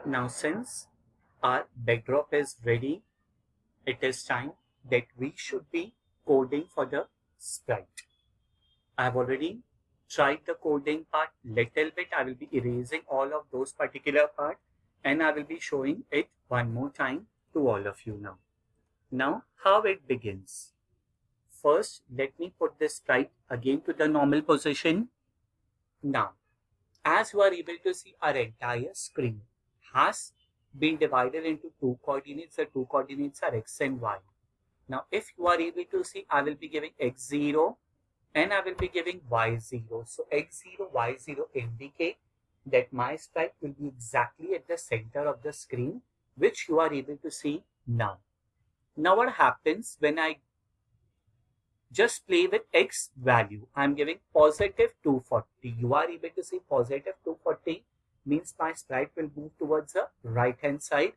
Now, since our backdrop is ready, it is time that we should be coding for the sprite. I have already tried the coding part little bit. I will be erasing all of those particular part and I will be showing it one more time to all of you now. Now, how it begins. First, let me put this sprite again to the normal position. Now, as you are able to see, our entire screen has been divided into two coordinates. The two coordinates are x and y. Now, if you are able to see, I will be giving x0 and I will be giving y0. So, x0, y0 indicate that my sprite will be exactly at the center of the screen, which you are able to see now. Now, what happens when I just play with x value? I'm giving positive 240. You are able to see positive 240 means my sprite will move towards the right hand side.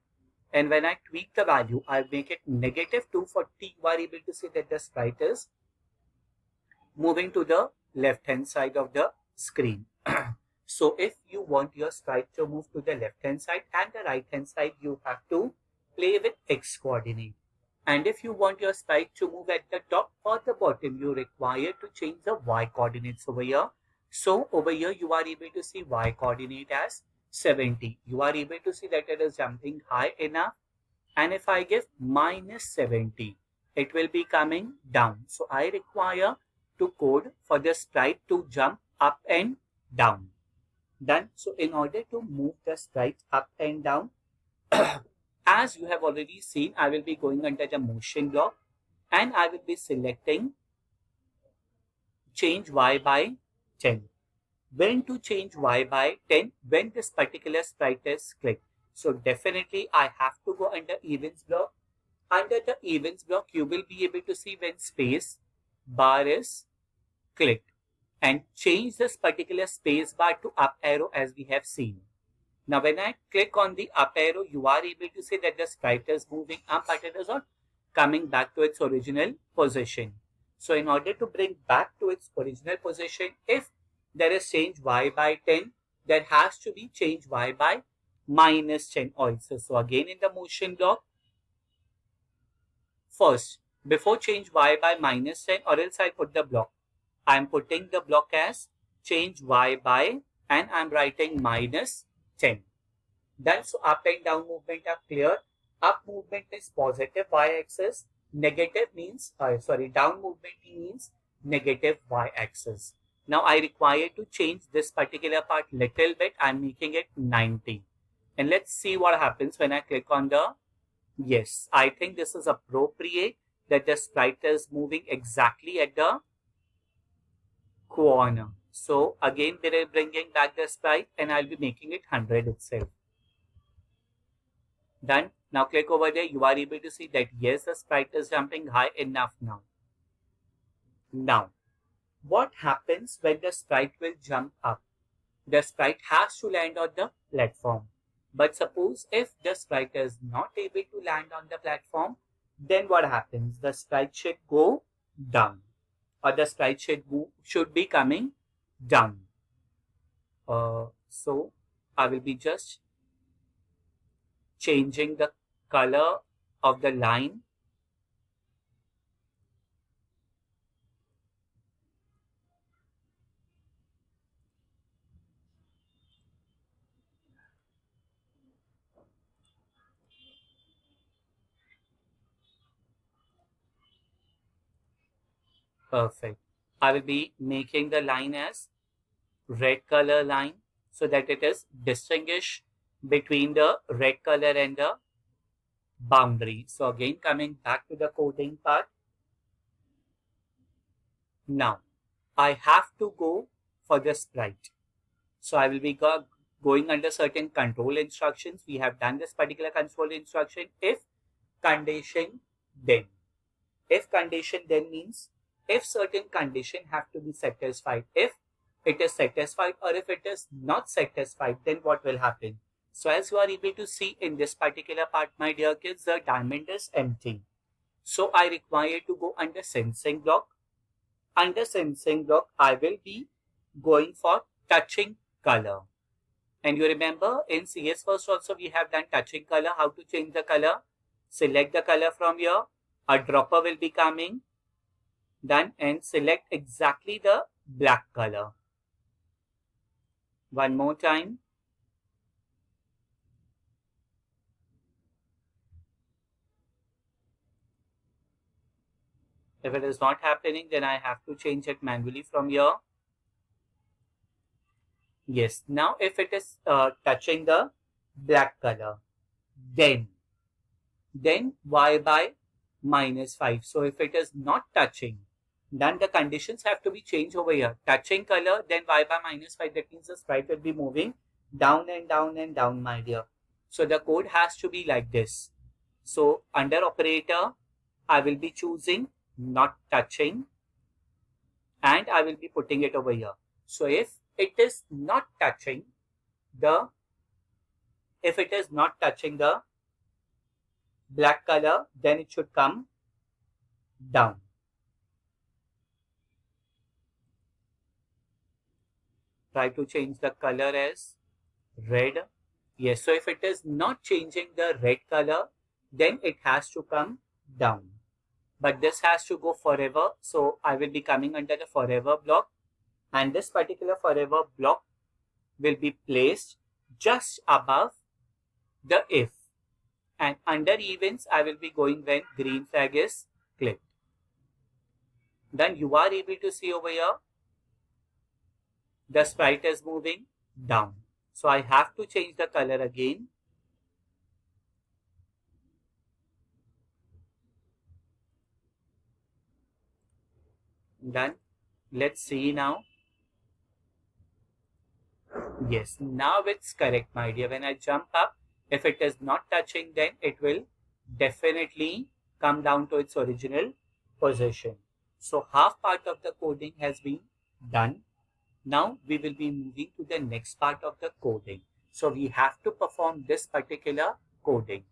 And when I tweak the value, I make it negative 240. You are able to see that the sprite is moving to the left hand side of the screen. So if you want your sprite to move to the left hand side and the right hand side, you have to play with x coordinate. And if you want your sprite to move at the top or the bottom, you require to change the y coordinates over here. So over here, you are able to see y coordinate as 70. You are able to see that it is jumping high enough. And if I give minus 70, it will be coming down. So I require to code for the sprite to jump up and down. Done. So in order to move the sprite up and down, as you have already seen, I will be going under the motion block and I will be selecting change y by 10. When to change y by 10? When this particular sprite is clicked. So definitely I have to go under events block. Under the events block, you will be able to see when space bar is clicked and change this particular space bar to up arrow as we have seen. Now when I click on the up arrow, you are able to see that the sprite is moving up, but it is not coming back to its original position. So in order to bring back to its original position, if there is change y by 10, there has to be change y by minus 10 also. So again in the motion block, first, before change y by minus 10, or else I put the block. I'm putting the block as change y by and I'm writing minus 10. Done. So up and down movement are clear. Up movement is positive y-axis. Negative means, down movement means negative y-axis. Now I require to change this particular part little bit. I'm making it 90. And let's see what happens when I click on the, yes, I think this is appropriate that the sprite is moving exactly at the corner. So again, we're bringing back the sprite and I'll be making it 100 itself. Done. Now click over there. You are able to see that yes, the sprite is jumping high enough now. Now, what happens when the sprite will jump up? The sprite has to land on the platform. But suppose if the sprite is not able to land on the platform, then what happens? The sprite should go down, or the sprite should be coming down. So I will be just changing the color of the line. Perfect. I will be making the line as red color line so that it is distinguished between the red color and the boundary. So again, coming back to the coding part. Now, I have to go for the sprite. So I will be going under certain control instructions. We have done this particular control instruction. If condition then. If condition then means if certain condition have to be satisfied. If it is satisfied or if it is not satisfied, then what will happen? So as you are able to see in this particular part, my dear kids, the diamond is empty. So I require to go under sensing block. Under sensing block, I will be going for touching color. And you remember in CS first also we have done touching color, how to change the color. Select the color from here, a dropper will be coming, done, and select exactly the black color. One more time. If it is not happening, then I have to change it manually from here. Yes, now if it is touching the black color, then y by -5. So if it is not touching, then the conditions have to be changed over here. Touching color, then y by -5. That means the sprite will be moving down and down and down, my dear. So the code has to be like this. So under operator, I will be choosing not touching and I will be putting it over here. So if it is not touching the black color, then it should come down. Try to change the color as red. Yes, so if it is not changing the red color, then it has to come down. But this has to go forever. So I will be coming under the forever block. And this particular forever block will be placed just above the if. And under events, I will be going when green flag is clicked. Then you are able to see over here, the sprite is moving down. So I have to change the color again. Done. Let's see now. Yes, now it's correct, my dear. When I jump up, if it is not touching, then it will definitely come down to its original position. So half part of the coding has been done. Now we will be moving to the next part of the coding. So we have to perform this particular coding.